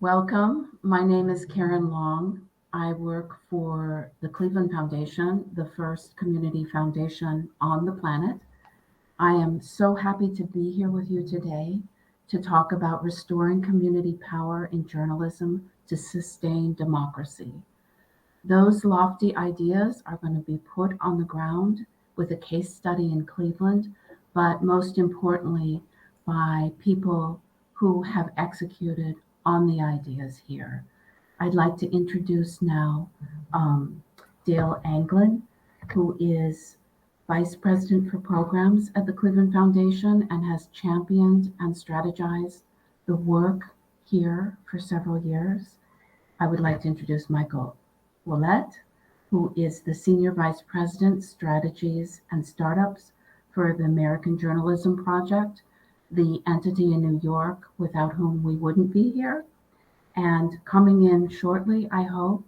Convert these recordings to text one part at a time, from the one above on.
Welcome. My name is Karen Long. I work for the Cleveland Foundation, the first community foundation on the planet. I am so happy to be here with you today to talk about restoring community power in journalism to sustain democracy. Those lofty ideas are going to be put on the ground with a case study in Cleveland, but most importantly, by people who have executed on the ideas here. I'd like to introduce now Dale Anglin, who is Vice President for Programs at the Cleveland Foundation and has championed and strategized the work here for several years. I would like to introduce Michael Willett, who is the Senior Vice President, Strategies and Startups for the American Journalism Project, the entity in New York without whom we wouldn't be here. And coming in shortly, I hope,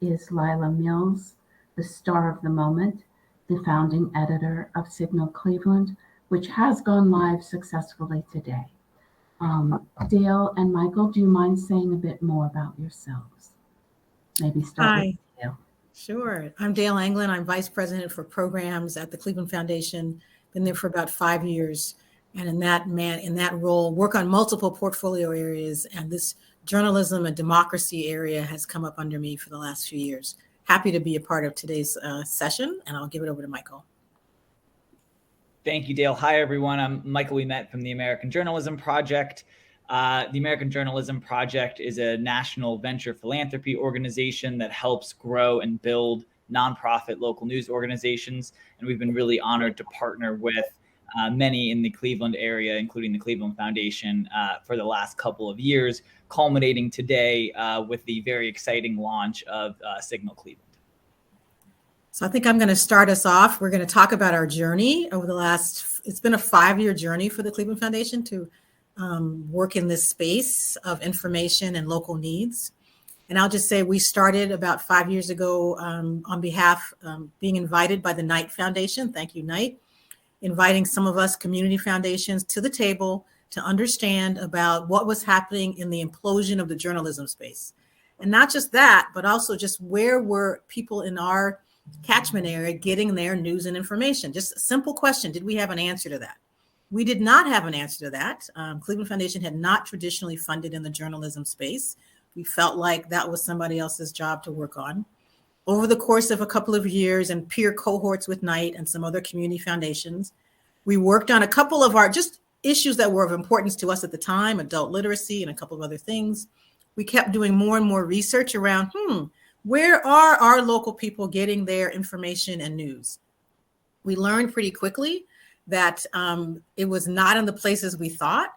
is Lila Mills, the star of the moment, the founding editor of Signal Cleveland, which has gone live successfully today. Dale and Michael, do you mind saying a bit more about yourselves? Maybe start with Dale. Sure. I'm Dale Anglin. I'm Vice President for Programs at the Cleveland Foundation. Been there for about 5 years. And in that role, work on multiple portfolio areas. And this journalism and democracy area has come up under me for the last few years. Happy to be a part of today's session, and I'll give it over to Michael. Thank you, Dale. Hi, everyone. I'm Michael Willett from the American Journalism Project. The American Journalism Project is a national venture philanthropy organization that helps grow and build nonprofit local news organizations. And we've been really honored to partner with many in the Cleveland area, including the Cleveland Foundation, for the last couple of years, culminating today with the very exciting launch of Signal Cleveland. So I think I'm going to start us off. We're going to talk about our journey over it's been a 5-year journey for the Cleveland Foundation to work in this space of information and local needs. And I'll just say we started about 5 years ago on behalf, being invited by the Knight Foundation. Thank you, Knight. Inviting some of us community foundations to the table to understand about what was happening in the implosion of the journalism space. And not just that, but also just where were people in our catchment area getting their news and information? Just a simple question. Did we have an answer to that? We did not have an answer to that. Cleveland Foundation had not traditionally funded in the journalism space. We felt like that was somebody else's job to work on. Over the course of a couple of years and peer cohorts with Knight and some other community foundations, we worked on a couple of our just issues that were of importance to us at the time, adult literacy and a couple of other things. We kept doing more and more research around, where are our local people getting their information and news? We learned pretty quickly that it was not in the places we thought.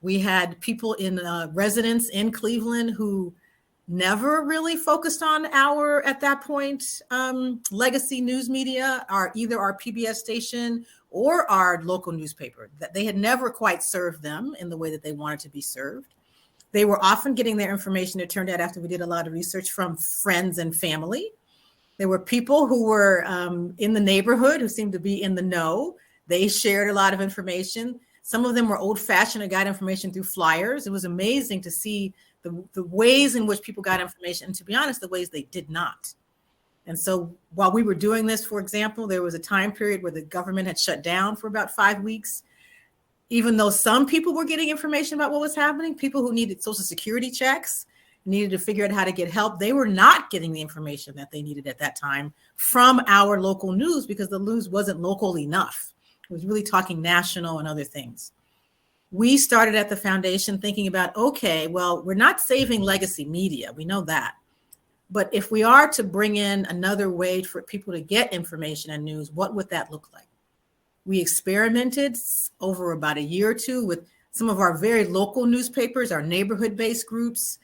We had people in residents in Cleveland who never really focused on our, at that point, legacy news media, either our PBS station or our local newspaper. That they had never quite served them in the way that they wanted to be served. They were often getting their information, it turned out after we did a lot of research, from friends and family. There were people who were in the neighborhood who seemed to be in the know. They shared a lot of information. Some of them were old-fashioned and got information through flyers. It was amazing to see the ways in which people got information, and to be honest, the ways they did not. And so while we were doing this, for example, there was a time period where the government had shut down for about 5 weeks. Even though some people were getting information about what was happening, people who needed Social Security checks, needed to figure out how to get help, they were not getting the information that they needed at that time from our local news because the news wasn't local enough. It was really talking national and other things. We started at the foundation thinking about, okay, well, we're not saving legacy media. We know that. But if we are to bring in another way for people to get information and news, what would that look like? We experimented over about a year or two with some of our very local newspapers, our neighborhood-based groups.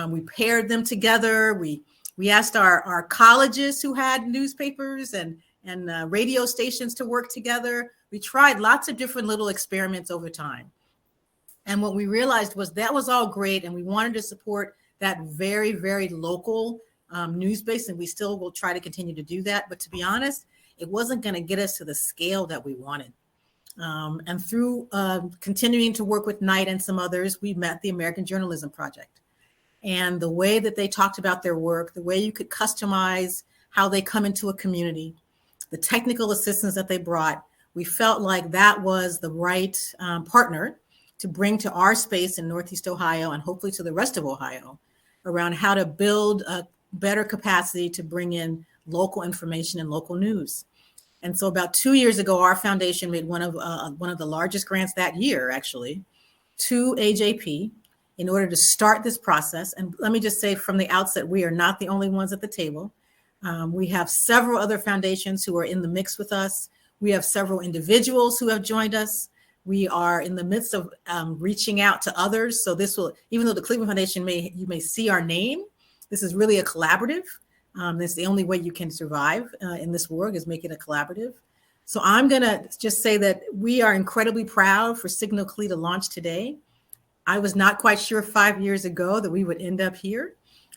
We paired them together. We asked our colleges who had newspapers and radio stations to work together. We tried lots of different little experiments over time. And what we realized was that was all great, and we wanted to support that very, very local news base, and we still will try to continue to do that. But to be honest, it wasn't going to get us to the scale that we wanted. And through continuing to work with Knight and some others, we met the American Journalism Project. and the way that they talked about their work, the way you could customize how they come into a community, the technical assistance that they brought, we felt like that was the right partner to bring to our space in Northeast Ohio and hopefully to the rest of Ohio around how to build a better capacity to bring in local information and local news. And so about 2 years ago, our foundation made one of the largest grants that year, actually, to AJP in order to start this process. And let me just say from the outset, we are not the only ones at the table. We have several other foundations who are in the mix with us. We have several individuals who have joined us. We are in the midst of reaching out to others. So this will, even though the Cleveland Foundation you may see our name, this is really a collaborative. That's the only way you can survive in this world, is make it a collaborative. So I'm gonna just say that we are incredibly proud for Signal CLE to launch today. I was not quite sure 5 years ago that we would end up here.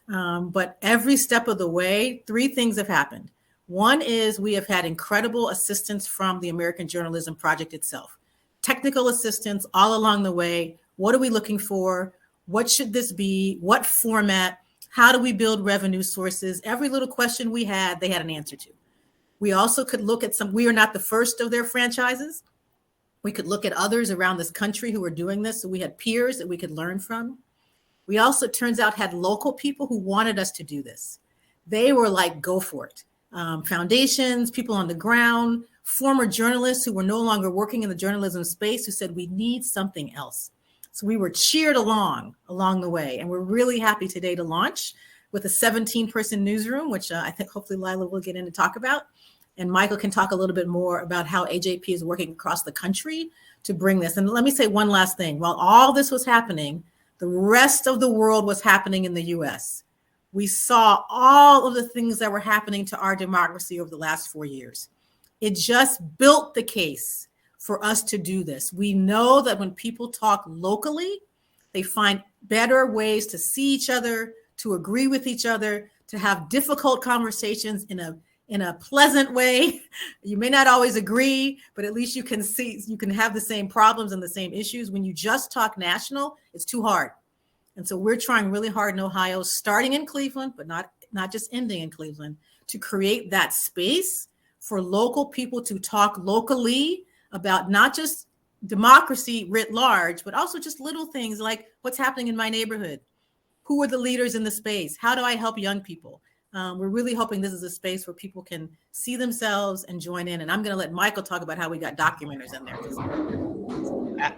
But every step of the way, 3 things have happened. One is we have had incredible assistance from the American Journalism Project itself. Technical assistance all along the way. What are we looking for? What should this be? What format? How do we build revenue sources? Every little question we had, they had an answer to. We also could look at we are not the first of their franchises. We could look at others around this country who are doing this. So we had peers that we could learn from. We also, it turns out, had local people who wanted us to do this. They were like, go for it. Foundations, people on the ground, former journalists who were no longer working in the journalism space who said, we need something else. So we were cheered along the way. And we're really happy today to launch with a 17-person newsroom, which I think hopefully Lila will get in to talk about. And Michael can talk a little bit more about how AJP is working across the country to bring this. And let me say one last thing. While all this was happening, the rest of the world was happening in the US. We saw all of the things that were happening to our democracy over the last 4 years. It just built the case for us to do this. We know that when people talk locally, they find better ways to see each other, to agree with each other, to have difficult conversations in a pleasant way. You may not always agree, but at least you can have the same problems and the same issues. When you just talk national, it's too hard. And so we're trying really hard in Ohio, starting in Cleveland, but not just ending in Cleveland, to create that space for local people to talk locally about not just democracy writ large, but also just little things like what's happening in my neighborhood. Who are the leaders in the space? How do I help young people? We're really hoping this is a space where people can see themselves and join in. And I'm going to let Michael talk about how we got documenters in there.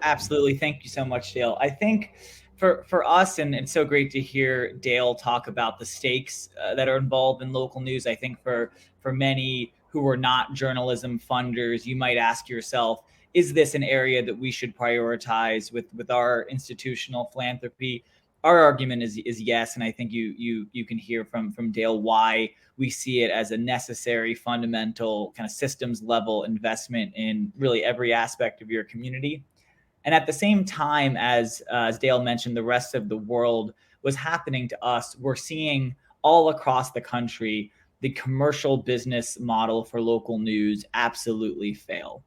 Absolutely. Thank you so much, Dale. I think for us, and it's so great to hear Dale talk about the stakes that are involved in local news. I think for many who are not journalism funders, you might ask yourself, is this an area that we should prioritize with our institutional philanthropy? Our argument is yes, and I think you can hear from Dale why we see it as a necessary, fundamental, kind of systems level investment in really every aspect of your community. And at the same time, as Dale mentioned, the rest of the world was happening to us. We're seeing all across the country the commercial business model for local news absolutely fail.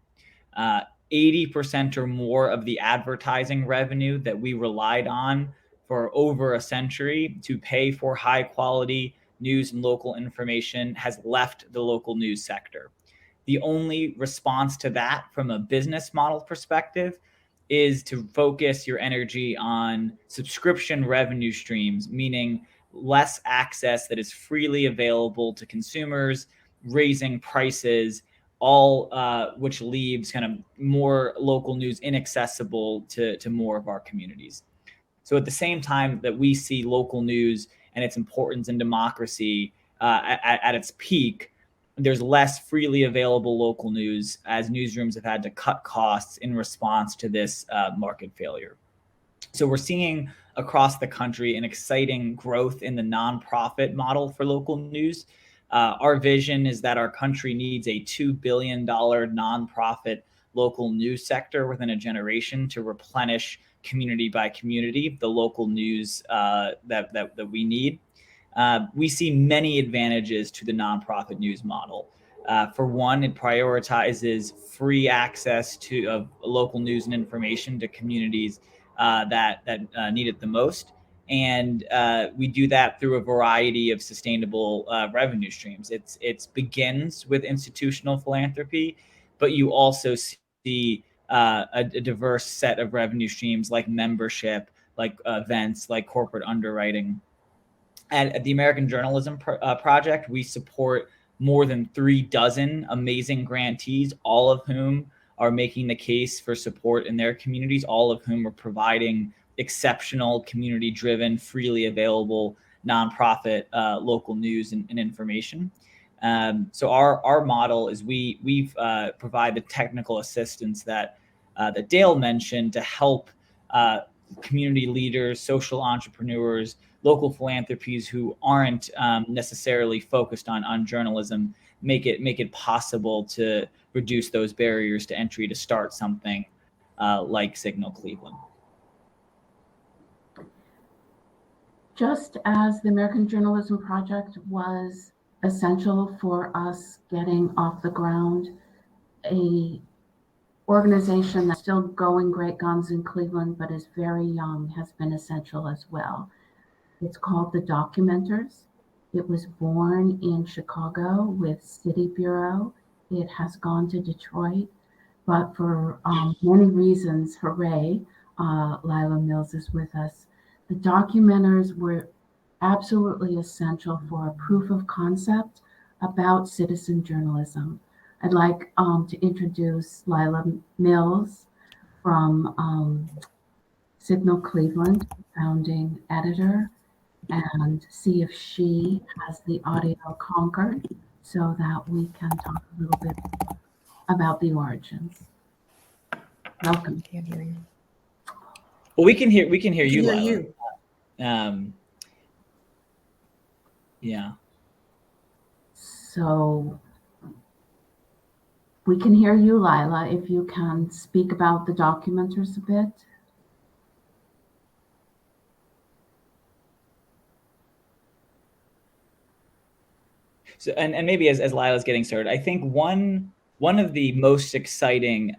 80% or more of the advertising revenue that we relied on for over a century to pay for high quality news and local information has left the local news sector. The only response to that from a business model perspective is to focus your energy on subscription revenue streams, meaning less access that is freely available to consumers, raising prices, all which leaves kind of more local news inaccessible to more of our communities. So at the same time that we see local news and its importance in democracy at its peak, there's less freely available local news as newsrooms have had to cut costs in response to this market failure. So we're seeing across the country an exciting growth in the nonprofit model for local news. Our vision is that our country needs a $2 billion nonprofit local news sector within a generation to replenish community by community the local news that we need. We see many advantages to the nonprofit news model. For one, it prioritizes free access to local news and information to communities that need it the most. And we do that through a variety of sustainable revenue streams. It begins with institutional philanthropy, but you also see a diverse set of revenue streams like membership, like events, like corporate underwriting. At the American Journalism Project, we support more than 36 amazing grantees, all of whom are making the case for support in their communities, all of whom are providing exceptional, community-driven, freely available, nonprofit local news and information. So our model is we provide the technical assistance that Dale mentioned to help community leaders, social entrepreneurs, local philanthropies who aren't necessarily focused on journalism make it possible to reduce those barriers to entry to start something like Signal Cleveland. Just as the American Journalism Project was essential for us getting off the ground, a organization that's still going great guns in Cleveland but is very young has been essential as well. It's called The Documenters. It was born in Chicago with City Bureau. It has gone to Detroit, but for many reasons, hooray, Lila Mills is with us. The Documenters were absolutely essential for a proof of concept about citizen journalism. I'd like to introduce Lila Mills from Signal Cleveland, founding editor, and see if she has the audio conquered so that we can talk a little bit about the origins. Welcome. Can't hear you. Well, we can hear you, Hear Lila. you. Yeah. So we can hear you, Lila, if you can speak about the Documenters a bit. So, and maybe as Lila's getting started, I think one of the most exciting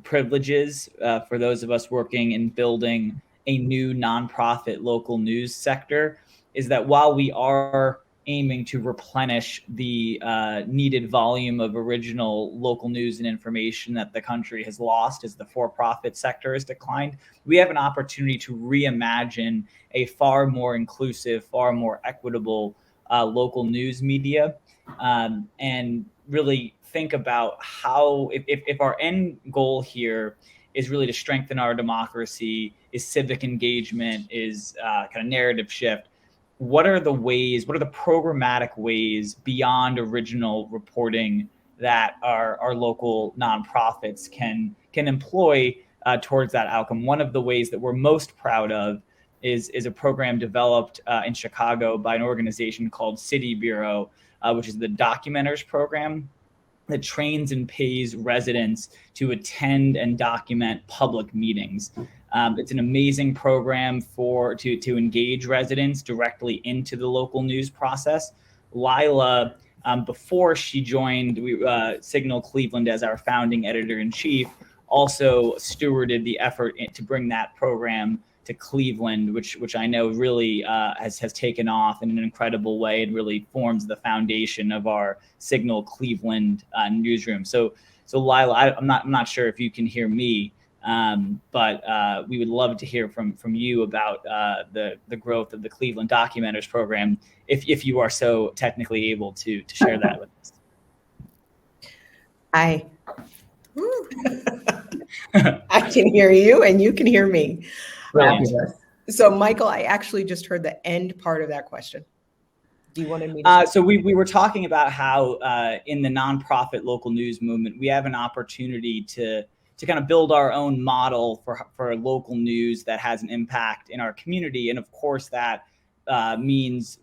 privileges for those of us working in building a new nonprofit local news sector is that while we are aiming to replenish the needed volume of original local news and information that the country has lost as the for-profit sector has declined, we have an opportunity to reimagine a far more inclusive, far more equitable local news media, and really think about how, if our end goal here is really to strengthen our democracy, is civic engagement, is kind of narrative shift, what are the programmatic ways beyond original reporting that our local nonprofits can employ towards that outcome? One of the ways that we're most proud of is a program developed in Chicago by an organization called City Bureau, which is the Documenters program that trains and pays residents to attend and document public meetings. It's an amazing program to engage residents directly into the local news process. Lila, before she joined Signal Cleveland as our founding editor-in-chief, also stewarded the effort to bring that program to Cleveland, which I know really has taken off in an incredible way and really forms the foundation of our Signal Cleveland newsroom. So Lila, I'm not sure if you can hear me, but we would love to hear from you about the growth of the Cleveland Documenters program, if you are so technically able to share that with us. Hi. I can hear you and you can hear me. Fabulous. So Michael, I actually just heard the end part of that question. Do you want me to? So we were talking about how in the nonprofit local news movement, we have an opportunity to kind of build our own model for local news that has an impact in our community. And of course, that means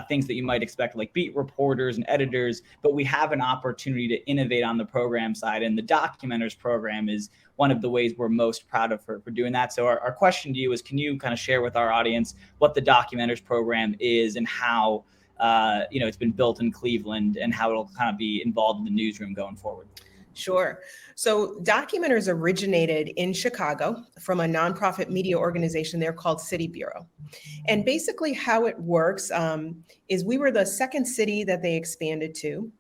things that you might expect, like beat reporters and editors, but we have an opportunity to innovate on the program side. And the Documenters program is one of the ways we're most proud of for doing that. So our question to you is, can you kind of share with our audience what the Documenters program is and how it's been built in Cleveland and how it'll kind of be involved in the newsroom going forward? Sure. So Documenters originated in Chicago from a nonprofit media organization there called City Bureau. And basically how it works is we were the second city that they expanded to.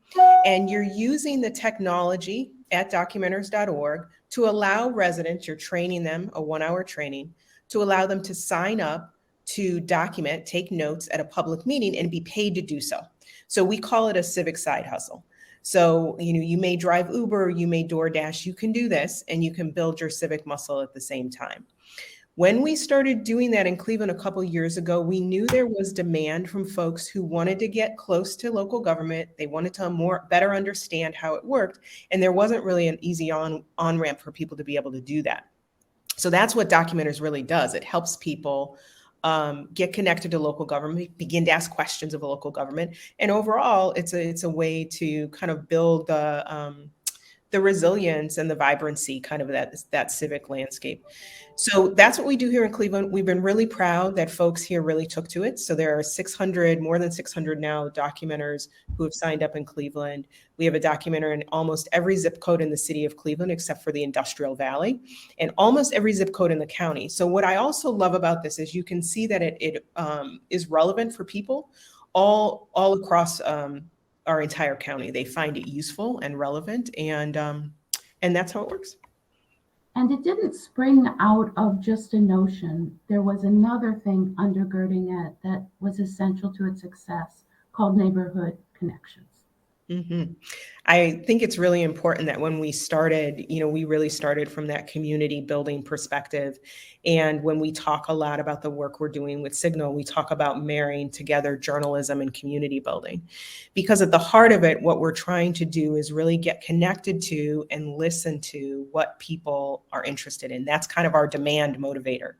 And you're using the technology at documenters.org to allow residents, you're training them, a 1-hour training, to allow them to sign up to document, take notes at a public meeting and be paid to do so. So we call it a civic side hustle. So, you may drive Uber, you may DoorDash, you can do this and you can build your civic muscle at the same time. When we started doing that in Cleveland a couple of years ago, we knew there was demand from folks who wanted to get close to local government. They wanted to better understand how it worked. And there wasn't really an easy on-ramp for people to be able to do that. So that's what Documenters really does. It helps people get connected to local government, begin to ask questions of a local government. And overall, it's a way to kind of build the resilience and the vibrancy kind of that civic landscape. So that's what we do here in Cleveland. We've been really proud that folks here really took to it. So there are more than 600 now documenters who have signed up in Cleveland. We have a documenter in almost every zip code in the city of Cleveland, except for the Industrial Valley, and almost every zip code in the county. So what I also love about this is you can see that it is relevant for people all across our entire county. They find it useful and relevant, and that's how it works. And it didn't spring out of just a notion. There was another thing undergirding it that was essential to its success called neighborhood connections. Mm-hmm. I think it's really important that when we started, we really started from that community building perspective. And when we talk a lot about the work we're doing with Signal, we talk about marrying together journalism and community building. Because at the heart of it, what we're trying to do is really get connected to and listen to what people are interested in. That's kind of our demand motivator.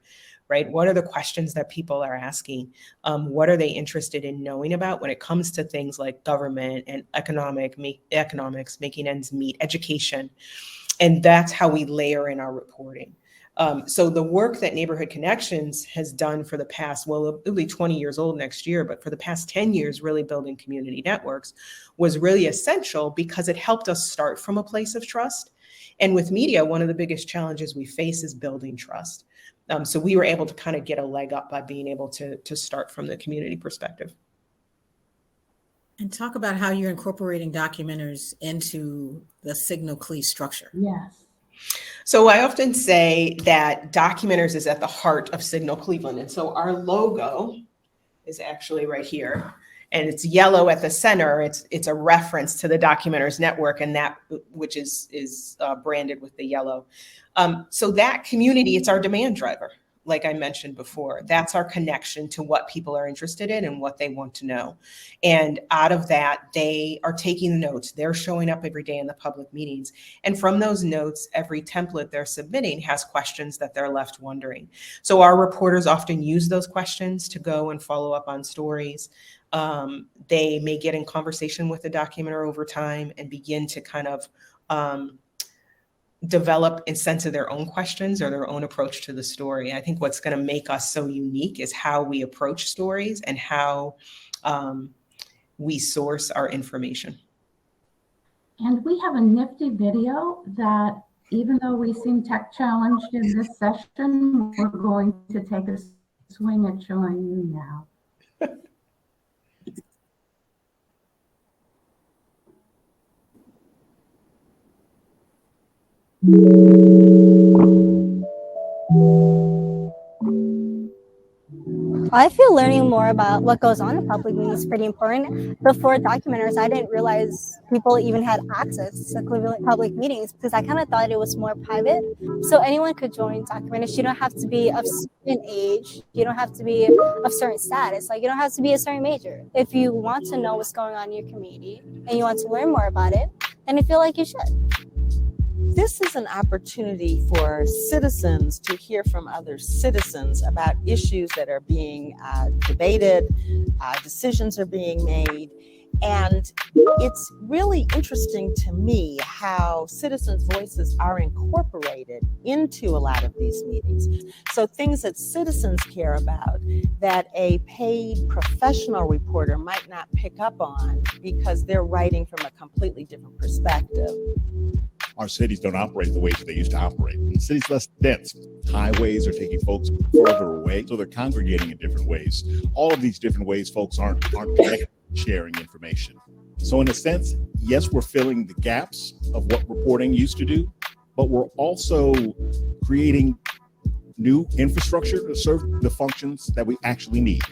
Right? What are the questions that people are asking? What are they interested in knowing about when it comes to things like government and economics, making ends meet, education? And that's how we layer in our reporting. So the work that Neighborhood Connections has done for the past, well, it'll be 20 years old next year, but for the past 10 years, really building community networks was really essential because it helped us start from a place of trust. And with media, one of the biggest challenges we face is building trust. So we were able to kind of get a leg up by being able to start from the community perspective. And talk about how you're incorporating documenters into the Signal Cle structure. Yes. So I often say that Documenters is at the heart of Signal Cleveland. And so our logo is actually right here. And it's yellow at the center. It's a reference to the Documenters Network, and that which is branded with the yellow. So that community, it's our demand driver, like I mentioned before. That's our connection to what people are interested in and what they want to know. And out of that, they are taking notes. They're showing up every day in the public meetings. And from those notes, every template they're submitting has questions that they're left wondering. So our reporters often use those questions to go and follow up on stories. They may get in conversation with the documenter over time and begin to kind of develop a sense of their own questions or their own approach to the story. I think what's going to make us so unique is how we approach stories and how we source our information. And we have a nifty video that, even though we seem tech challenged in this session, we're going to take a swing at showing you now. I feel learning more about what goes on in public meetings is pretty important. Before Documenters, I didn't realize people even had access to Cleveland public meetings because I kind of thought it was more private. So anyone could join Documenters. You don't have to be of certain age. You don't have to be of certain status. Like, you don't have to be a certain major. If you want to know what's going on in your community and you want to learn more about it, then I feel like you should. This is an opportunity for citizens to hear from other citizens about issues that are being debated, decisions are being made, And it's really interesting to me how citizens' voices are incorporated into a lot of these meetings. So things that citizens care about that a paid professional reporter might not pick up on because they're writing from a completely different perspective. Our cities don't operate the ways they used to operate. And cities less dense. Highways are taking folks further away, so they're congregating in different ways. All of these different ways, folks aren't connected, sharing information. So in a sense, yes, we're filling the gaps of what reporting used to do, but we're also creating new infrastructure to serve the functions that we actually need.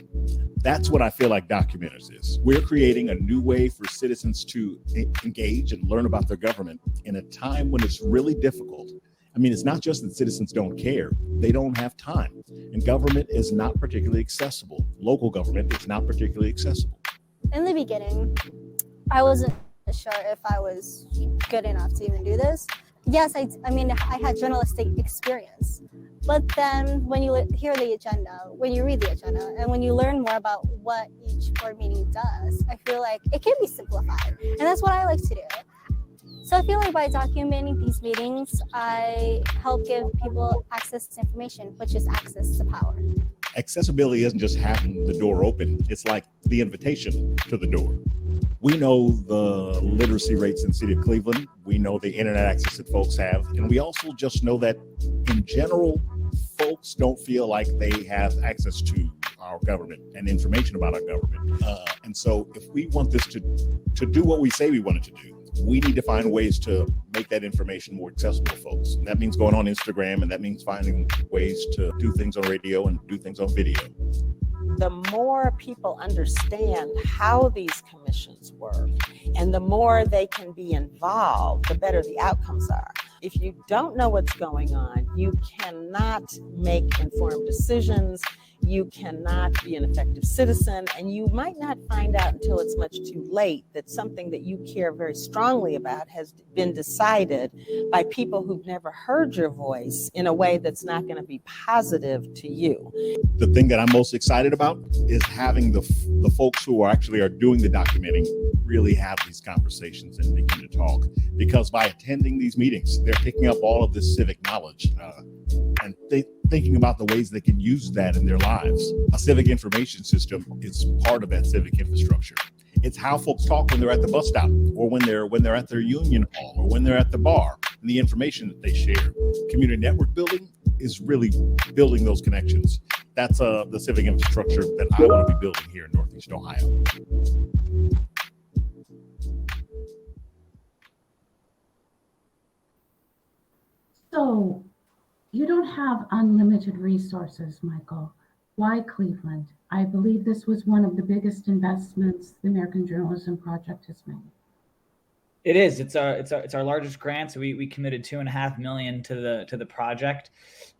That's what I feel like Documenters is. We're creating a new way for citizens to engage and learn about their government in a time when it's really difficult. I mean, it's not just that citizens don't care, they don't have time. And government is not particularly accessible. Local government is not particularly accessible. In the beginning, I wasn't sure if I was good enough to even do this. Yes, I had journalistic experience. But then when you hear the agenda, when you read the agenda, and when you learn more about what each board meeting does, I feel like it can be simplified. And that's what I like to do. So I feel like by documenting these meetings, I help give people access to information, which is access to power. Accessibility isn't just having the door open, it's like the invitation to the door. We know the literacy rates in the city of Cleveland. We know the internet access that folks have. And we also just know that in general, folks don't feel like they have access to our government and information about our government. And so if we want this to do what we say we want it to do, we need to find ways to make that information more accessible to folks. And that means going on Instagram, and that means finding ways to do things on radio and do things on video. The more people understand how these commissions work and the more they can be involved, the better the outcomes are. If you don't know what's going on, you cannot make informed decisions, you cannot be an effective citizen, and you might not find out until it's much too late that something that you care very strongly about has been decided by people who've never heard your voice in a way that's not going to be positive to you. The thing that I'm most excited about is having the folks who are doing the documenting really have these conversations and begin to talk. Because by attending these meetings, they're picking up all of this civic knowledge and thinking about the ways they can use that in their lives. A civic information system is part of that civic infrastructure. It's how folks talk when they're at the bus stop, or when they're at their union hall, or when they're at the bar, and the information that they share. Community network building is really building those connections. That's the civic infrastructure that I want to be building here in Northeast Ohio. So you don't have unlimited resources, Michael. Why Cleveland? I believe this was one of the biggest investments the American Journalism Project has made. It is. It's our largest grant. So we committed $2.5 million to the project.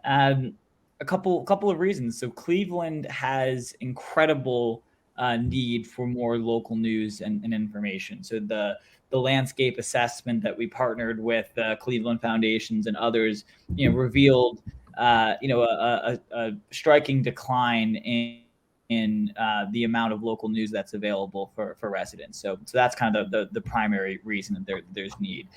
A couple of reasons. So Cleveland has incredible need for more local news and information. So the landscape assessment that we partnered with Cleveland Foundations and others, revealed a striking decline in the amount of local news that's available for residents. So that's kind of the primary reason that there's need.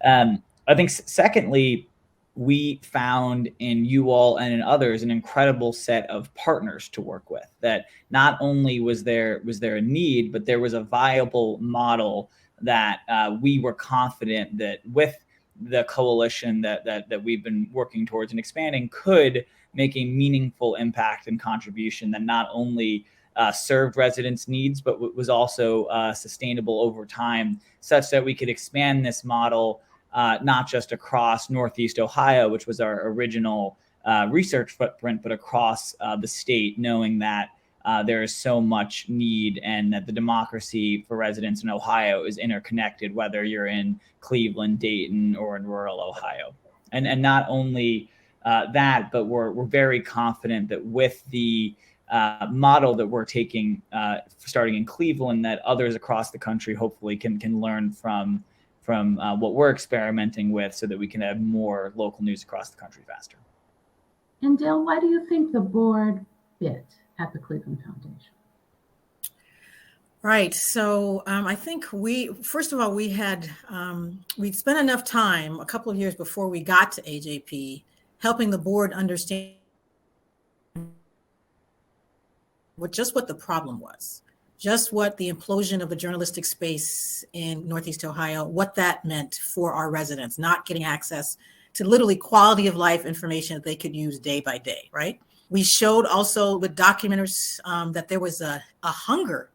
I think secondly, we found in you all and in others an incredible set of partners to work with. That not only was there a need, but there was a viable model that we were confident that with the coalition that we've been working towards and expanding could make a meaningful impact and contribution that not only served residents' needs, but was also sustainable over time, such that we could expand this model not just across Northeast Ohio, which was our original research footprint, but across the state, knowing that there is so much need and that the democracy for residents in Ohio is interconnected, whether you're in Cleveland, Dayton, or in rural Ohio. And not only that, but we're very confident that with the model that we're taking, starting in Cleveland, that others across the country hopefully can learn from what we're experimenting with, so that we can have more local news across the country faster. And Dale, why do you think the board bit at the Cleveland Foundation? Right. So I think first of all, we'd spent enough time a couple of years before we got to AJP helping the board understand what the problem was, just what the implosion of the journalistic space in Northeast Ohio, what that meant for our residents, not getting access to literally quality of life information that they could use day by day, right? We showed also with documenters that there was a hunger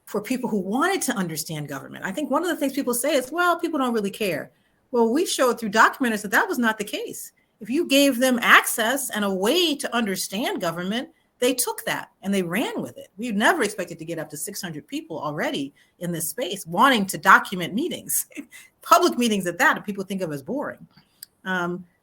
for people who wanted to understand government. I think one of the things people say is, well, people don't really care. Well, we showed through documenters that was not the case. If you gave them access and a way to understand government, they took that and they ran with it. We never expected to get up to 600 people already in this space wanting to document meetings, public meetings at that, people think of as boring.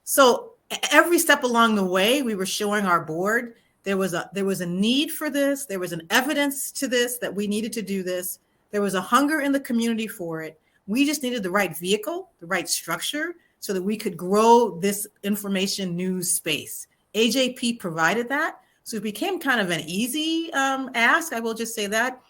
So every step along the way, we were showing our board there was a need for this. There was an evidence to this that we needed to do this. There was a hunger in the community for it. We just needed the right vehicle, the right structure, so that we could grow this information news space. AJP provided that. So it became kind of an easy ask. I will just say that.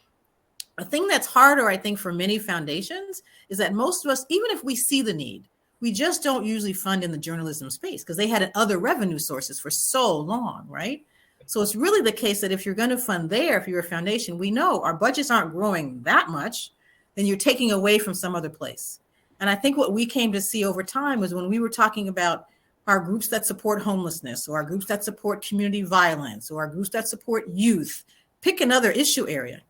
A thing that's harder, I think, for many foundations is that most of us, even if we see the need, we just don't usually fund in the journalism space because they had other revenue sources for so long, right? So it's really the case that if you're going to fund there, if you're a foundation, we know our budgets aren't growing that much, then you're taking away from some other place. And I think what we came to see over time was when we were talking about our groups that support homelessness, or our groups that support community violence, or our groups that support youth, pick another issue area.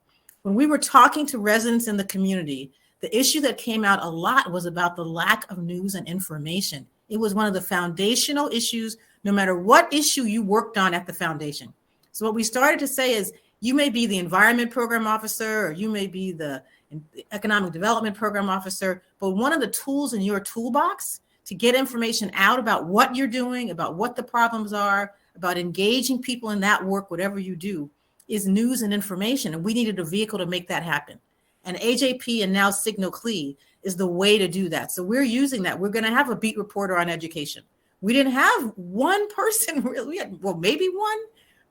When we were talking to residents in the community, the issue that came out a lot was about the lack of news and information. It was one of the foundational issues, no matter what issue you worked on at the foundation. So what we started to say is, you may be the environment program officer, or you may be the economic development program officer, but one of the tools in your toolbox to get information out about what you're doing, about what the problems are, about engaging people in that work, whatever you do, is news and information. And we needed a vehicle to make that happen. And AJP and now Signal CLE is the way to do that. So we're using that. We're going to have a beat reporter on education. We didn't have one person, we had, well, maybe one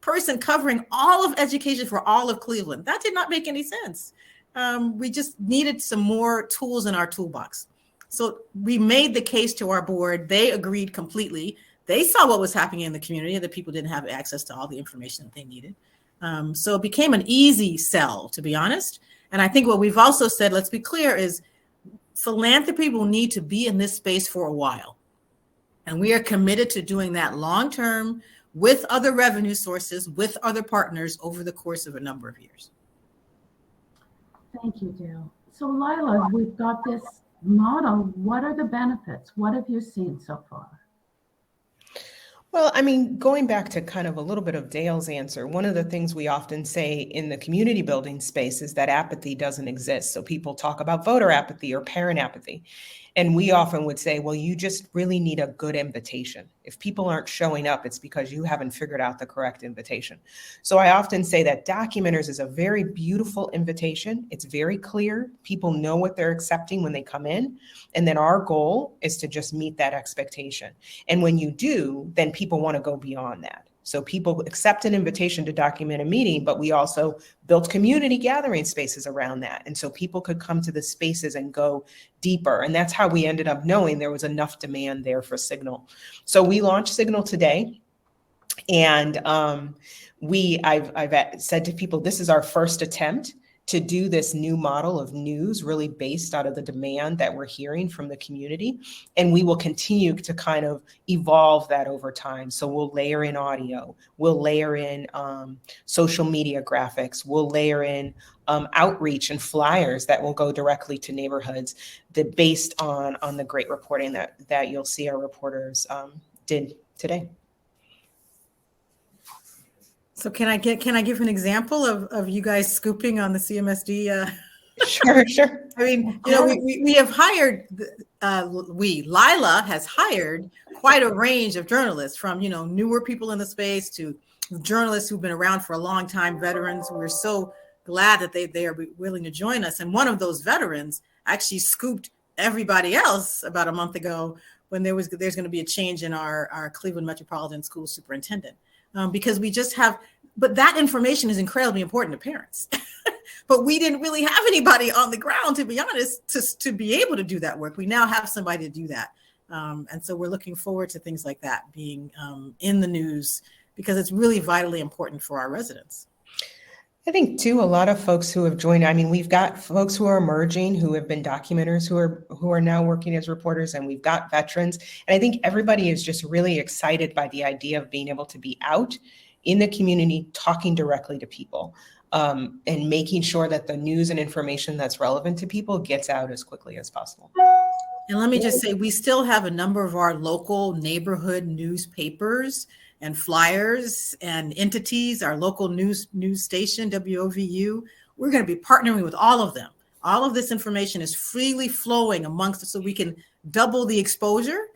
person covering all of education for all of Cleveland. That did not make any sense. We just needed some more tools in our toolbox. So we made the case to our board. They agreed completely. They saw what was happening in the community, that people didn't have access to all the information that they needed. So it became an easy sell, to be honest. And I think what we've also said, let's be clear, is philanthropy will need to be in this space for a while. And we are committed to doing that long-term with other revenue sources, with other partners over the course of a number of years. Thank you, Dale. So Lila, we've got this model. What are the benefits? What have you seen so far? Well, I mean, going back to kind of a little bit of Dale's answer, one of the things we often say in the community building space is that apathy doesn't exist. So people talk about voter apathy or parent apathy. And we often would say, well, you just really need a good invitation. If people aren't showing up, it's because you haven't figured out the correct invitation. So I often say that Documenters is a very beautiful invitation. It's very clear. People know what they're accepting when they come in. And then our goal is to just meet that expectation. And when you do, then people want to go beyond that. So people accept an invitation to document a meeting, but we also built community gathering spaces around that. And so people could come to the spaces and go deeper. And that's how we ended up knowing there was enough demand there for Signal. So we launched Signal today. And I've said to people, this is our first attempt to do this new model of news really based out of the demand that we're hearing from the community. And we will continue to kind of evolve that over time. So we'll layer in audio, we'll layer in social media graphics, we'll layer in outreach and flyers that will go directly to neighborhoods that based on the great reporting that you'll see our reporters did today. So can I give an example of you guys scooping on the CMSD? Sure. I mean, you know, we have hired, Lila has hired quite a range of journalists, from, you know, newer people in the space to journalists who've been around for a long time, veterans. We're so glad that they are willing to join us. And one of those veterans actually scooped everybody else about a month ago when there's going to be a change in our Cleveland Metropolitan School superintendent. Because we just have, but that information is incredibly important to parents. but we didn't really have anybody on the ground, to be honest, to be able to do that work. We now have somebody to do that. And so we're looking forward to things like that being in the news, because it's really vitally important for our residents. I think too, a lot of folks who have joined, I mean, we've got folks who are emerging, who have been documenters, who are now working as reporters, and we've got veterans. And I think everybody is just really excited by the idea of being able to be out in the community, talking directly to people, and making sure that the news and information that's relevant to people gets out as quickly as possible. And let me just say, we still have a number of our local neighborhood newspapers and flyers and entities, our local news station, WOVU. We're going to be partnering with all of them. All of this information is freely flowing amongst us, so we can double the exposure,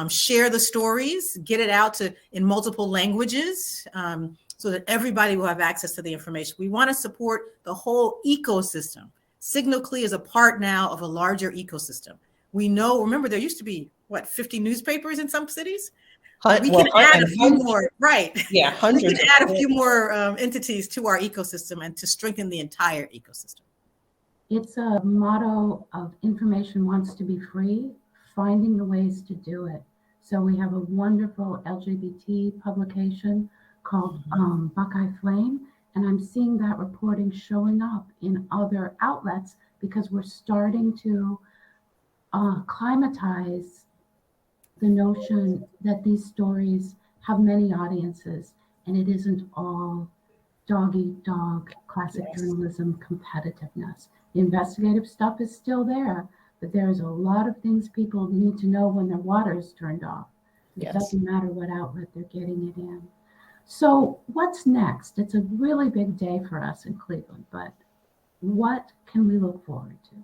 share the stories, get it out in multiple languages, so that everybody will have access to the information. We want to support the whole ecosystem. Signal Clee is a part now of a larger ecosystem. We know, remember, there used to be, 50 newspapers in some cities? We can add a few more, right? Yeah, hundreds. We can add a few more entities to our ecosystem and to strengthen the entire ecosystem. It's a motto of information wants to be free, finding the ways to do it. So we have a wonderful LGBT publication called Buckeye Flame, and I'm seeing that reporting showing up in other outlets because we're starting to climatize the notion that these stories have many audiences, and it isn't all dog-eat-dog classic journalism competitiveness. The investigative stuff is still there, but there's a lot of things people need to know when their water is turned off. It doesn't matter what outlet they're getting it in. So what's next? It's a really big day for us in Cleveland, but what can we look forward to?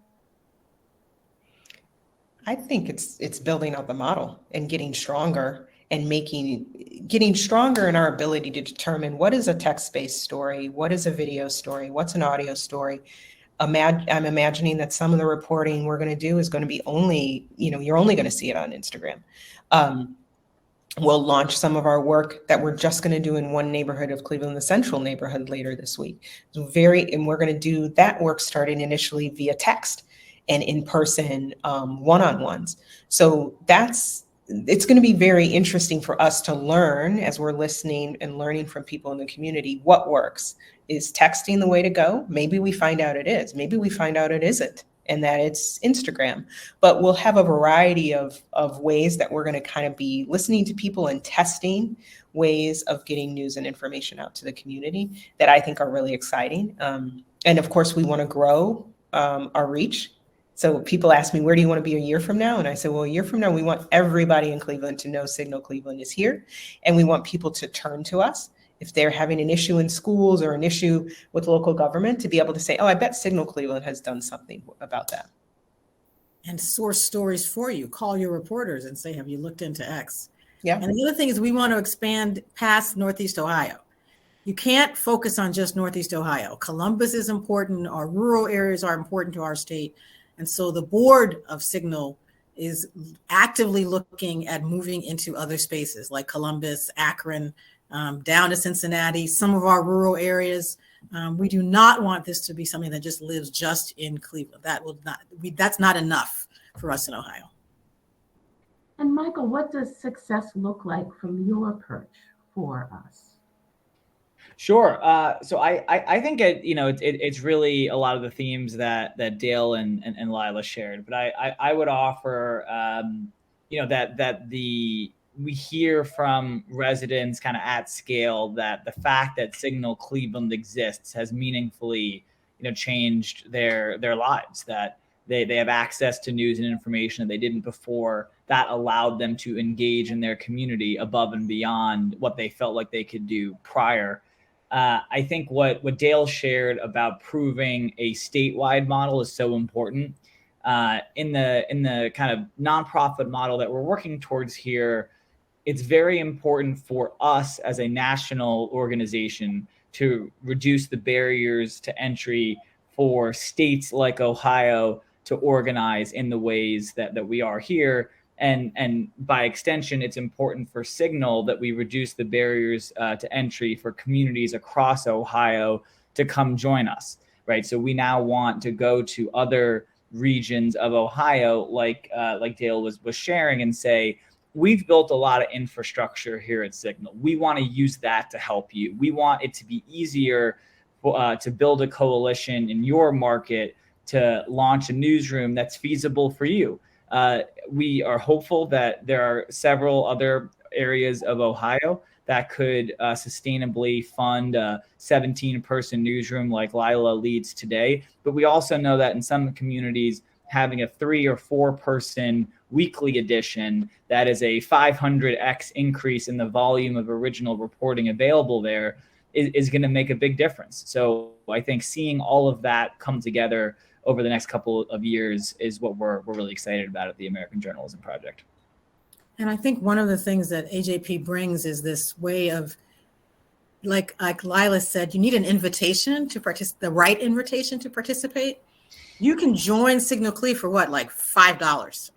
I think it's building out the model and getting stronger and getting stronger in our ability to determine what is a text-based story, what is a video story, what's an audio story. I'm imagining that some of the reporting we're going to do is going to be only, you're only going to see it on Instagram. We'll launch some of our work that we're just going to do in one neighborhood of Cleveland, the central neighborhood, later this week. And we're going to do that work starting initially via text and in-person one-on-ones. So it's going to be very interesting for us to learn as we're listening and learning from people in the community what works. Is texting the way to go? Maybe we find out it is. Maybe we find out it isn't, and that it's Instagram. But we'll have a variety of ways that we're going to kind of be listening to people and testing ways of getting news and information out to the community that I think are really exciting. And of course, we want to grow our reach. So people ask me, where do you want to be a year from now? And I say, well, a year from now, we want everybody in Cleveland to know Signal Cleveland is here. And we want people to turn to us if they're having an issue in schools or an issue with local government, to be able to say, oh, I bet Signal Cleveland has done something about that. And source stories for you. Call your reporters and say, have you looked into X? Yeah. And the other thing is we want to expand past Northeast Ohio. You can't focus on just Northeast Ohio. Columbus is important. Our rural areas are important to our state. And so the board of Signal is actively looking at moving into other spaces like Columbus, Akron, down to Cincinnati, some of our rural areas. We do not want this to be something that just lives just in Cleveland. That's not enough for us in Ohio. And Michael, what does success look like from your perch for us? Sure. So I think it's really a lot of the themes that Dale and Lila shared, but I would offer that we hear from residents kind of at scale that the fact that Signal Cleveland exists has meaningfully changed their lives, that they have access to news and information that they didn't before, that allowed them to engage in their community above and beyond what they felt like they could do prior. I think what Dale shared about proving a statewide model is so important. In the kind of nonprofit model that we're working towards here, it's very important for us as a national organization to reduce the barriers to entry for states like Ohio to organize in the ways that we are here. And by extension, it's important for Signal that we reduce the barriers to entry for communities across Ohio to come join us. right? So we now want to go to other regions of Ohio, like Dale was sharing, and say, we've built a lot of infrastructure here at Signal. We want to use that to help you. We want it to be easier to build a coalition in your market, to launch a newsroom that's feasible for you. We are hopeful that there are several other areas of Ohio that could sustainably fund a 17-person newsroom like Lila leads today. But we also know that in some communities, having a 3 or 4 person weekly edition that is a 500x increase in the volume of original reporting available there is going to make a big difference. So I think seeing all of that come together over the next couple of years is what we're really excited about at the American Journalism Project. And I think one of the things that AJP brings is this way of, like Lila said, you need an invitation to participate, the right invitation to participate. You can join Signal Cleve for what, like $5.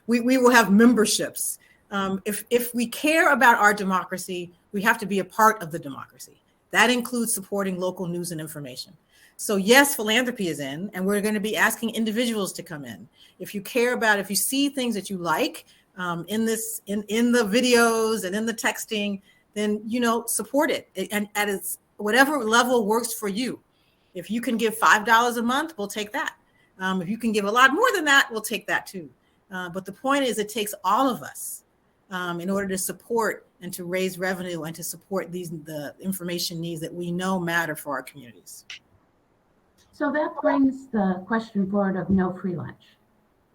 we will have memberships. If we care about our democracy, we have to be a part of the democracy. That includes supporting local news and information. So yes, philanthropy is in, and we're going to be asking individuals to come in. If you care about, if you see things that you like in the videos and in the texting, then, support it. And at its whatever level works for you. If you can give $5 a month, we'll take that. If you can give a lot more than that, we'll take that too. But the point is, it takes all of us in order to support and to raise revenue and to support the information needs that we know matter for our communities. So that brings the question forward of no free lunch.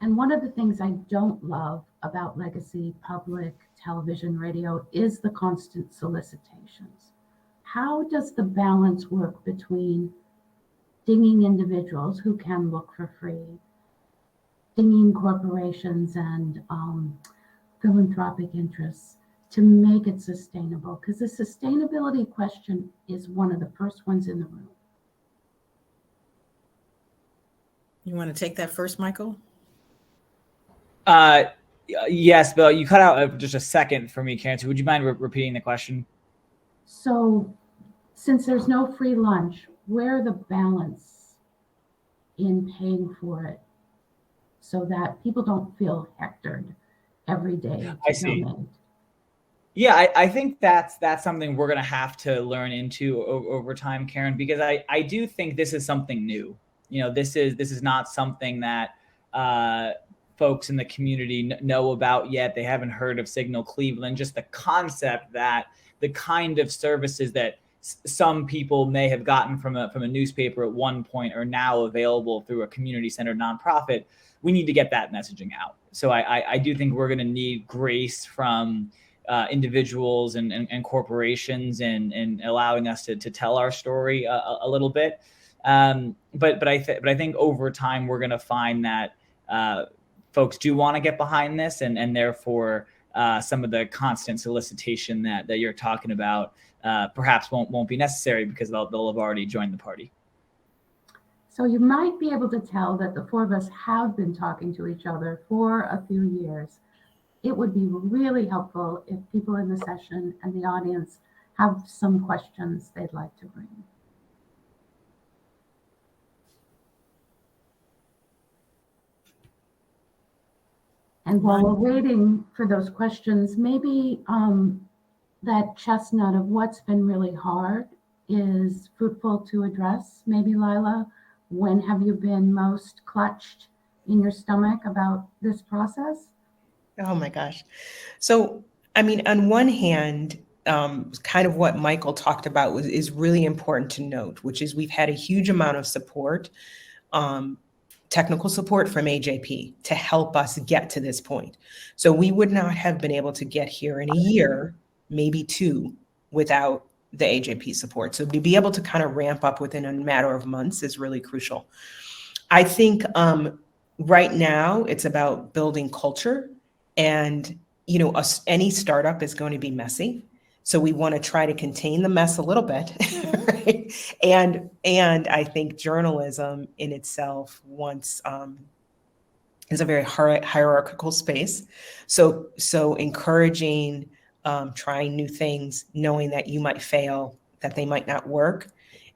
And one of the things I don't love about legacy public television radio is the constant solicitations. How does the balance work between dinging individuals who can look for free, dinging corporations and philanthropic interests to make it sustainable? Because the sustainability question is one of the first ones in the room. You want to take that first, Michael? Yes, Bill, you cut out just a second for me, Karen. So would you mind repeating the question? So since there's no free lunch, where the balance in paying for it so that people don't feel hectored every day? I see. Yeah, I think that's something we're going to have to learn into over time, Karen, because I do think this is something new. This is not something that folks in the community know about yet. They haven't heard of Signal Cleveland, just the concept that the kind of services that some people may have gotten from a newspaper at one point are now available through a community-centered nonprofit. We need to get that messaging out. So I do think we're going to need grace from individuals and corporations and allowing us to tell our story a little bit. But I think over time we're going to find that folks do want to get behind this, and therefore some of the constant solicitation that you're talking about perhaps won't be necessary because they'll have already joined the party. So you might be able to tell that the four of us have been talking to each other for a few years. It would be really helpful if people in the session and the audience have some questions they'd like to bring. And while we're waiting for those questions, maybe that chestnut of what's been really hard is fruitful to address. Maybe, Lila, when have you been most clutched in your stomach about this process? Oh my gosh. So, on one hand, kind of what Michael talked about is really important to note, which is we've had a huge amount of support, technical support from AJP to help us get to this point. So we would not have been able to get here in a year, maybe 2, without the AJP support. So to be able to kind of ramp up within a matter of months is really crucial. I think right now it's about building culture, and any startup is going to be messy. So we want to try to contain the mess a little bit, right? And I think journalism in itself is a very hierarchical space. So encouraging, trying new things, knowing that you might fail, that they might not work,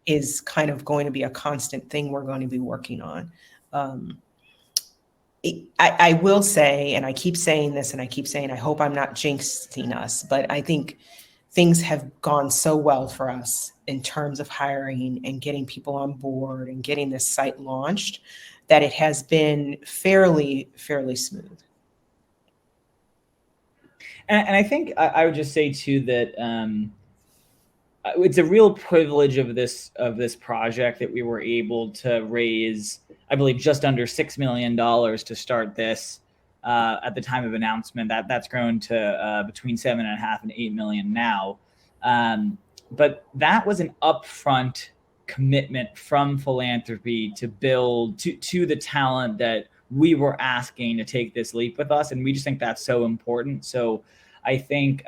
is kind of going to be a constant thing we're going to be working on. I will say, and I keep saying this, and I keep saying, I hope I'm not jinxing us, but I think things have gone so well for us in terms of hiring and getting people on board and getting this site launched that it has been fairly smooth. And I think I would just say too that it's a real privilege of this project that we were able to raise, I believe, just under $6 million to start this at the time of announcement. That's grown to between 7.5 and 8 million now. But that was an upfront commitment from philanthropy to build to the talent that we were asking to take this leap with us. And we just think that's so important. So I think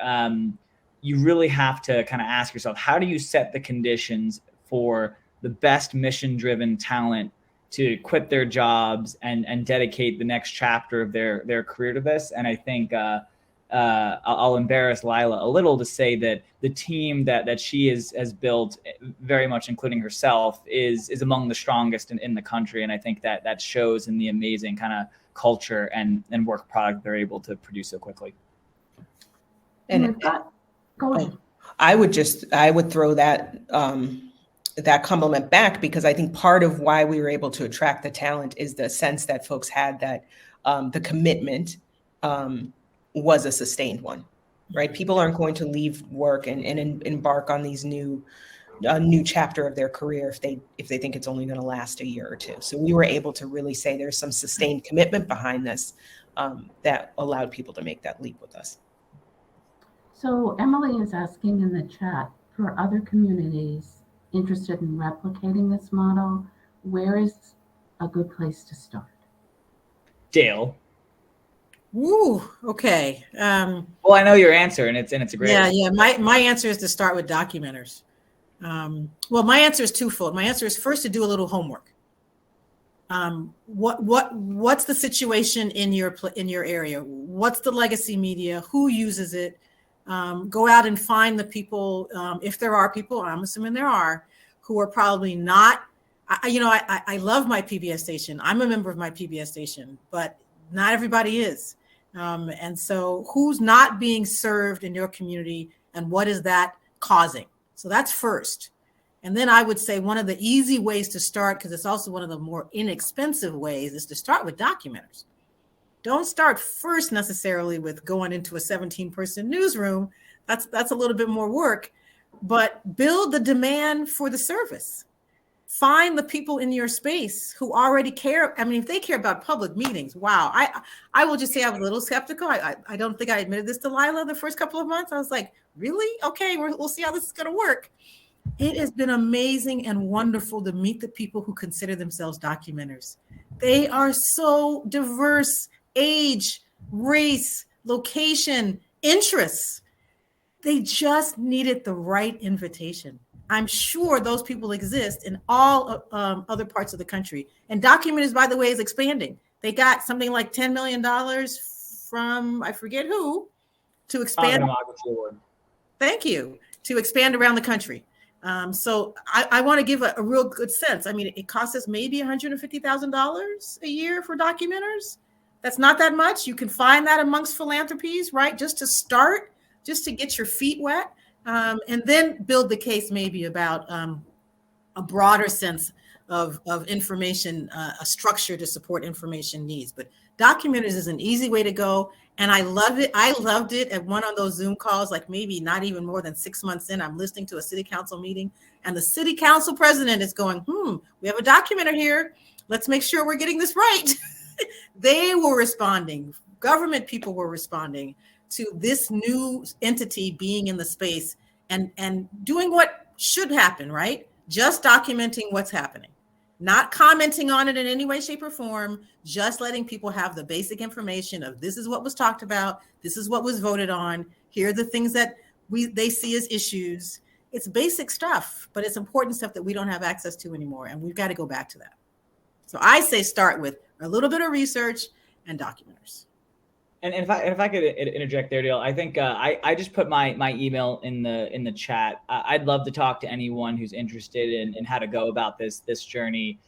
you really have to kind of ask yourself, how do you set the conditions for the best mission-driven talent to quit their jobs and dedicate the next chapter of their career to this? And I think I'll embarrass Lila a little to say that the team that she has built, very much including herself, is among the strongest in the country. And I think that shows in the amazing kind of culture and work product they're able to produce so quickly. And go ahead. I would throw that compliment back, because I think part of why we were able to attract the talent is the sense that folks had that the commitment was a sustained one, right? People aren't going to leave work and embark on these new chapter of their career if they think it's only going to last a year or two. So we were able to really say there's some sustained commitment behind this that allowed people to make that leap with us. So Emily is asking in the chat, for other communities interested in replicating this model, where is a good place to start? Dale. Ooh, okay. Well, I know your answer, and it's a great. Yeah. My answer is to start with documenters. Well, my answer is twofold. My answer is first to do a little homework. What's the situation in your area? What's the legacy media? Who uses it? Go out and find the people, if there are people, I'm assuming there are, who are probably not. I love my PBS station. I'm a member of my PBS station, but not everybody is. And so who's not being served in your community, and what is that causing? So that's first. And then I would say one of the easy ways to start, because it's also one of the more inexpensive ways, is to start with documenters. Don't start first necessarily with going into a 17-person newsroom. That's a little bit more work, but build the demand for the service. Find the people in your space who already care. I mean, if they care about public meetings, wow. I will just say I was a little skeptical. I don't think I admitted this to Lila the first couple of months. I was like, really? Okay, we'll see how this is going to work. It has been amazing and wonderful to meet the people who consider themselves documenters. They are so diverse. Age, race, location, interests. They just needed the right invitation. I'm sure those people exist in all other parts of the country. And documenters, by the way, is expanding. They got something like $10 million from, I forget who, to expand. Thank you. To expand around the country. So I want to give a real good sense. I mean, it costs us maybe $150,000 a year for documenters. That's not that much. You can find that amongst philanthropies, right? Just to start, just to get your feet wet, and then build the case maybe about a broader sense of information, a structure to support information needs. But documenters is an easy way to go. And I love it. I loved it at one of those Zoom calls, like maybe not even more than 6 months in. I'm listening to a city council meeting, and the city council president is going, we have a documenter here. Let's make sure we're getting this right. They were responding. Government people were responding to this new entity being in the space and doing what should happen, right? Just documenting what's happening, not commenting on it in any way, shape, or form, just letting people have the basic information of this is what was talked about, this is what was voted on, here are the things that they see as issues. It's basic stuff, but it's important stuff that we don't have access to anymore, and we've got to go back to that. So I say start with a little bit of research and documenters. And if I could interject there, Dale, I think I just put my email in the chat. I'd love to talk to anyone who's interested in how to go about this journey.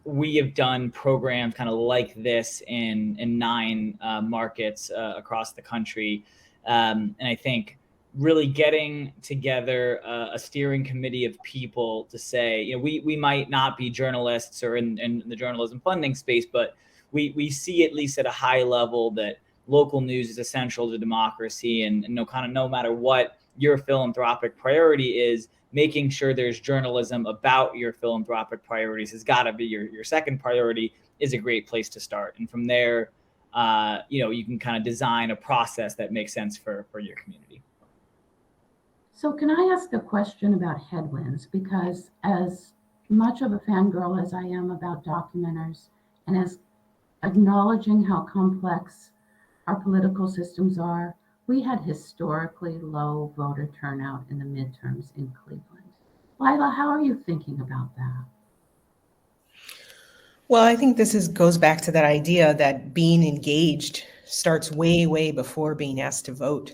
We have done programs kind of like this in 9 markets across the country, and I think really getting together a steering committee of people to say, you know, we might not be journalists or in the journalism funding space, but we see at least at a high level that local news is essential to democracy, and no matter what your philanthropic priority is, making sure there's journalism about your philanthropic priorities has got to be your second priority, is a great place to start. And from there, you can kind of design a process that makes sense for your community. So can I ask a question about headwinds? Because as much of a fangirl as I am about documenters, and as acknowledging how complex our political systems are, we had historically low voter turnout in the midterms in Cleveland. Lila, how are you thinking about that? Well, I think this goes back to that idea that being engaged starts way, way before being asked to vote.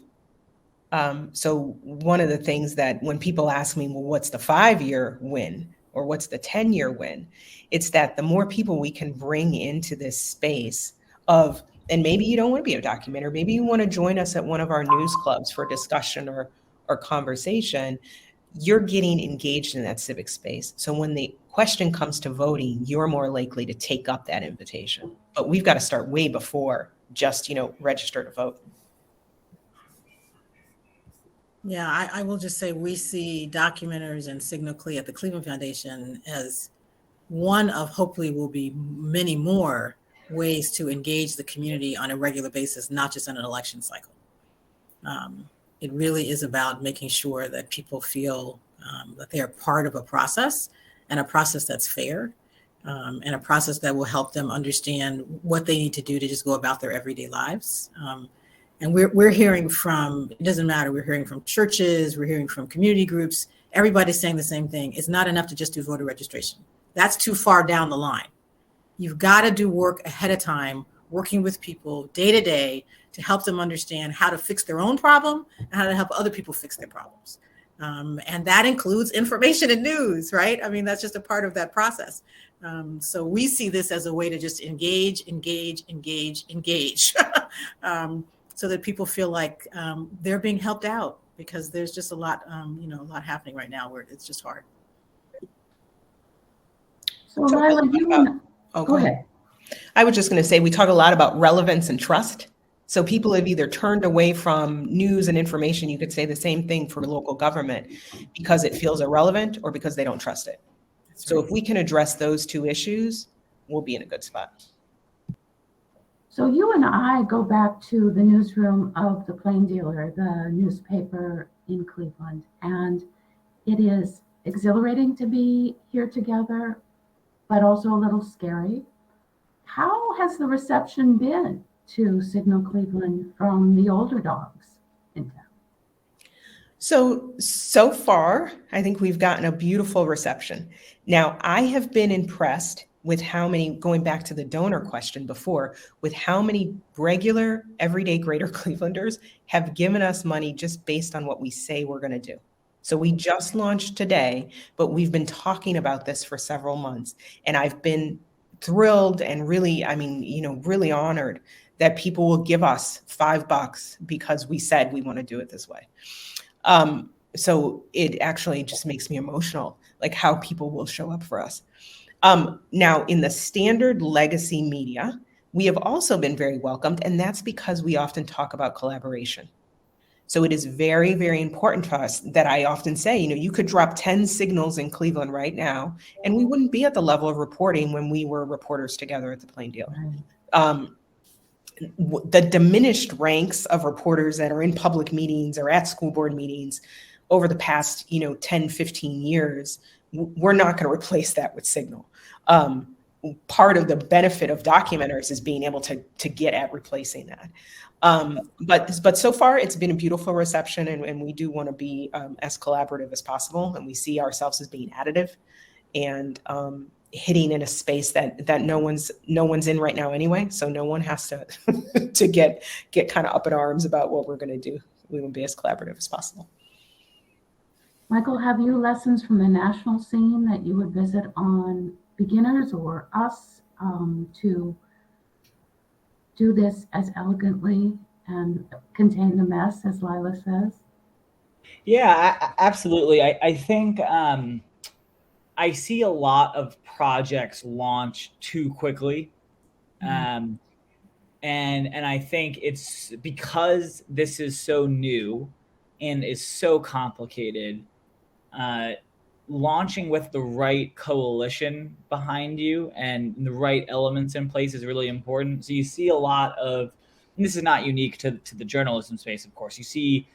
So one of the things that when people ask me, well, what's the 5-year win or what's the 10-year win? It's that the more people we can bring into this space of, and maybe you don't want to be a documenter, maybe you want to join us at one of our news clubs for discussion or conversation, you're getting engaged in that civic space. So when the question comes to voting, you're more likely to take up that invitation. But we've got to start way before just, register to vote. Yeah, I will just say we see documenters and Signal Clee at the Cleveland Foundation as one of hopefully will be many more ways to engage the community on a regular basis, not just in an election cycle. It really is about making sure that people feel that they are part of a process, and a process that's fair, and a process that will help them understand what they need to do to just go about their everyday lives. And we're hearing from, it doesn't matter, we're hearing from churches, we're hearing from community groups, everybody's saying the same thing. It's not enough to just do voter registration. That's too far down the line. You've got to do work ahead of time, working with people day to day to help them understand how to fix their own problem and how to help other people fix their problems. And that includes information and news, right? I mean, that's just a part of that process. So we see this as a way to just engage, so that people feel like they're being helped out, because there's just a lot happening right now where it's just hard. So Lila, go ahead. I was just going to say, we talk a lot about relevance and trust. So people have either turned away from news and information, you could say the same thing for local government, because it feels irrelevant or because they don't trust it. So if we can address those two issues, we'll be in a good spot. So you and I go back to the newsroom of the Plain Dealer, the newspaper in Cleveland, and it is exhilarating to be here together, but also a little scary. How has the reception been to Signal Cleveland from the older dogs in town? So far, I think we've gotten a beautiful reception. Now, I have been impressed with how many, going back to the donor question before, with how many regular, everyday Greater Clevelanders have given us money just based on what we say we're going to do. So we just launched today, but we've been talking about this for several months. And I've been thrilled and really, really honored that people will give us $5 because we said we want to do it this way. So it actually just makes me emotional, like how people will show up for us. Now, in the standard legacy media, we have also been very welcomed, and that's because we often talk about collaboration. So it is very, very important to us that I often say, you could drop 10 signals in Cleveland right now, and we wouldn't be at the level of reporting when we were reporters together at the Plain Dealer. The diminished ranks of reporters that are in public meetings or at school board meetings over the past, 10, 15 years, we're not going to replace that with Signal. Part of the benefit of documenters is being able to get at replacing that. But so far, it's been a beautiful reception, and we do want to be as collaborative as possible, and we see ourselves as being additive. And hitting in a space that no one's in right now anyway. So no one has to to get kind of up in arms about what we're going to do. We will be as collaborative as possible. Michael, have you lessons from the national scene that you would visit on beginners or us to do this as elegantly and contain the mess, as Lila says? Yeah, absolutely. I think I see a lot of projects launch too quickly. And I think it's because this is so new and is so complicated, launching with the right coalition behind you and the right elements in place is really important. So you see a lot of, and this is not unique to the journalism space, of course, you see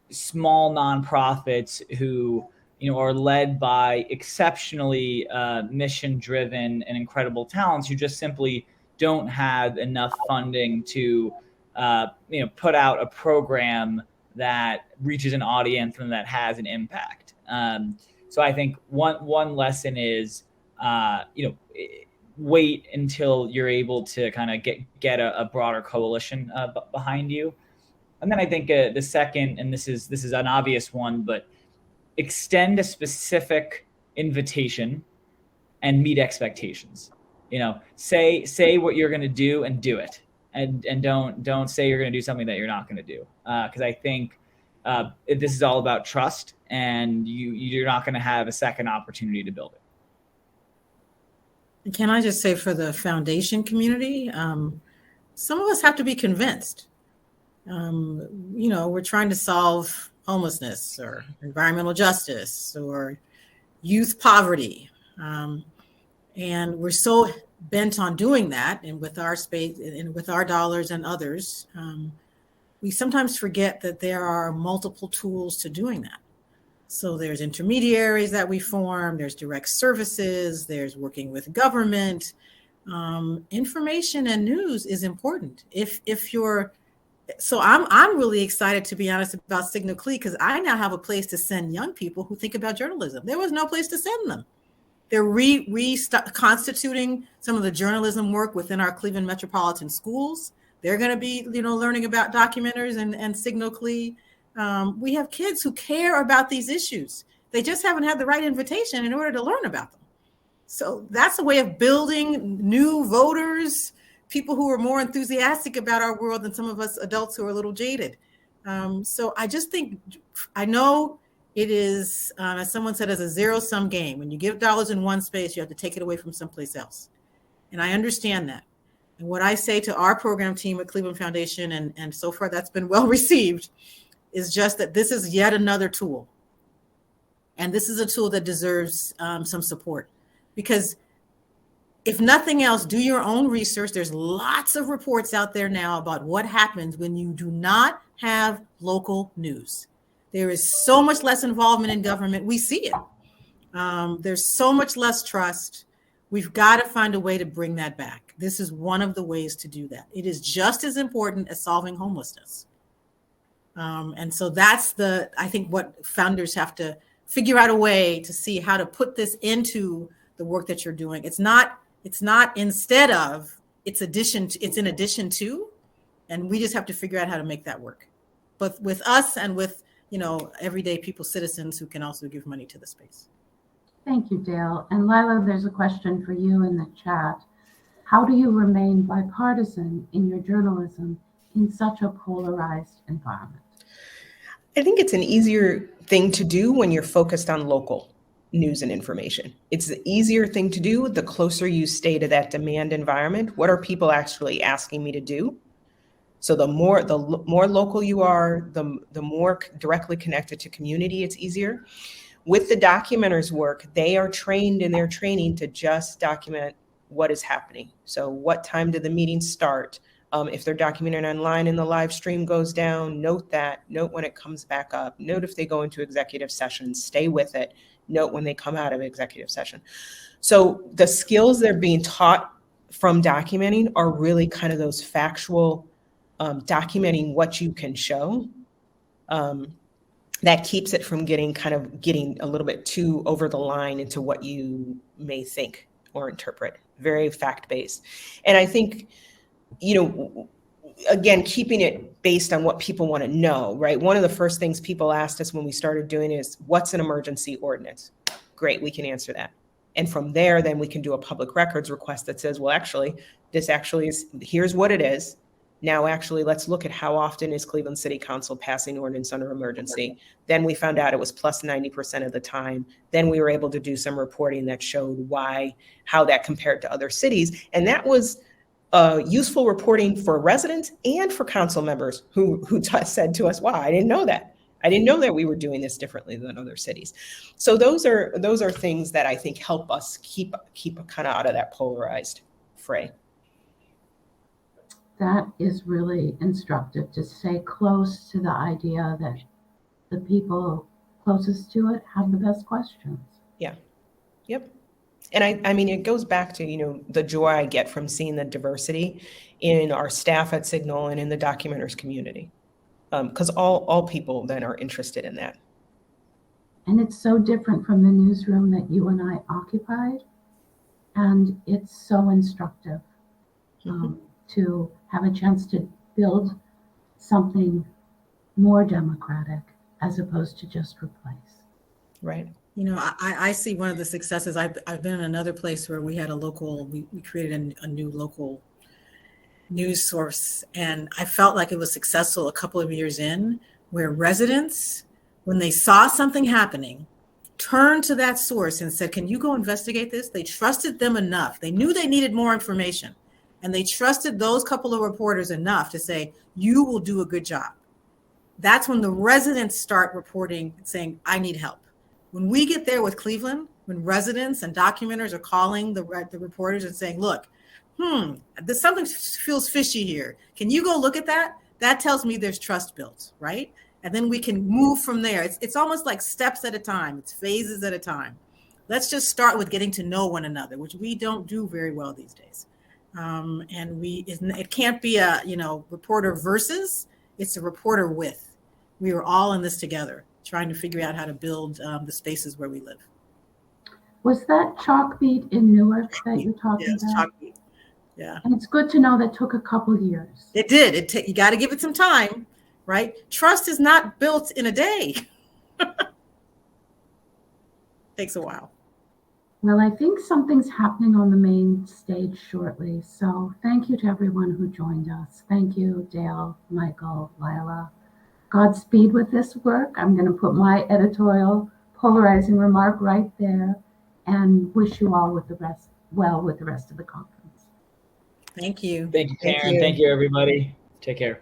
small nonprofits who, are led by exceptionally mission-driven and incredible talents who just simply don't have enough funding to, put out a program that reaches an audience and that has an impact. So I think one lesson is, wait until you're able to kind of get a broader coalition behind you. And then I think the second, and this is an obvious one, but extend a specific invitation and meet expectations. Say what you're going to do and do it, and don't say you're going to do something that you're not going to do. Because I think this is all about trust, and you're not going to have a second opportunity to build it. Can I just say, for the foundation community, some of us have to be convinced. We're trying to solve homelessness or environmental justice or youth poverty. And we're so bent on doing that, and with our space and with our dollars and others, we sometimes forget that there are multiple tools to doing that. So there's intermediaries that we form, there's direct services, there's working with government. Information and news is important. So I'm really excited, to be honest, about Signal Clee, because I now have a place to send young people who think about journalism. There was no place to send them. They're reconstituting some of the journalism work within our Cleveland metropolitan schools. They're going to be, learning about documenters and Signal Clee. We have kids who care about these issues. They just haven't had the right invitation in order to learn about them. So that's a way of building new voters, people who are more enthusiastic about our world than some of us adults who are a little jaded. So I just think, I know it is, as someone said, as a zero-sum game. When you give dollars in one space, you have to take it away from someplace else. And I understand that. And what I say to our program team at Cleveland Foundation, and so far that's been well received, is just that this is yet another tool. And this is a tool that deserves some support. Because if nothing else, do your own research. There's lots of reports out there now about what happens when you do not have local news. There is so much less involvement in government. We see it. There's so much less trust. We've got to find a way to bring that back. This is one of the ways to do that. It is just as important as solving homelessness. And so that's I think what founders have to figure out a way to see how to put this into the work that you're doing. It's not instead of, it's in addition to, and we just have to figure out how to make that work. But with us and with, everyday people, citizens who can also give money to the space. Thank you, Dale. And Lila, there's a question for you in the chat. How do you remain bipartisan in your journalism in such a polarized environment? I think it's an easier thing to do when you're focused on local news and information. It's the easier thing to do the closer you stay to that demand environment. What are people actually asking me to do? So the more local you are, the more directly connected to community, it's easier. With the documenters' work, they are trained in their training to just document what is happening. So what time did the meeting start? If they're documenting online and the live stream goes down, note that, note when it comes back up, note if they go into executive session, stay with it, note when they come out of executive session. So the skills they're being taught from documenting are really kind of those factual, documenting what you can show. That keeps it from getting a little bit too over the line into what you may think or interpret, very fact-based. And I think, again, keeping it based on what people want to know, right? One of the first things people asked us when we started doing is, what's an emergency ordinance? Great, we can answer that. And from there, then we can do a public records request that says, well, actually, this actually is, here's what it is. Now, actually, let's look at how often is Cleveland City Council passing ordinance under emergency. Then we found out it was plus 90% of the time. Then we were able to do some reporting that showed how that compared to other cities. And that was useful reporting for residents and for council members who said to us, wow, I didn't know that. I didn't know that we were doing this differently than other cities. So those are things that I think help us keep kind of out of that polarized fray. That is really instructive, to stay close to the idea that the people closest to it have the best questions. Yeah. Yep. And I mean, it goes back to, the joy I get from seeing the diversity in our staff at Signal and in the documenters community. Because all people then are interested in that. And it's so different from the newsroom that you and I occupied. And it's so instructive to have a chance to build something more democratic as opposed to just replace. Right. I see one of the successes. I've been in another place where we had we created a new local news source, and I felt like it was successful a couple of years in, where residents, when they saw something happening, turned to that source and said, can you go investigate this? They trusted them enough. They knew they needed more information, and they trusted those couple of reporters enough to say, you will do a good job. That's when the residents start reporting and saying, I need help. When we get there with Cleveland, when residents and documenters are calling the reporters and saying, look, there's something feels fishy here. Can you go look at that? That tells me there's trust built, right? And then we can move from there. It's almost like steps at a time. It's phases at a time. Let's just start with getting to know one another, which we don't do very well these days. And it can't be a reporter versus, it's a reporter with. We are all in this together, trying to figure out how to build the spaces where we live. Was that Chalkbeat in Newark that you're talking Yes, about? Chalkbeat. Yeah. And it's good to know that took a couple of years. It did. You got to give it some time, right? Trust is not built in a day. Takes a while. Well, I think something's happening on the main stage shortly. So thank you to everyone who joined us. Thank you, Dale, Michael, Lila. Godspeed with this work. I'm going to put my editorial polarizing remark right there and wish you all with the rest of the conference. Thank you. Thank you, Karen. Thank you, everybody. Take care.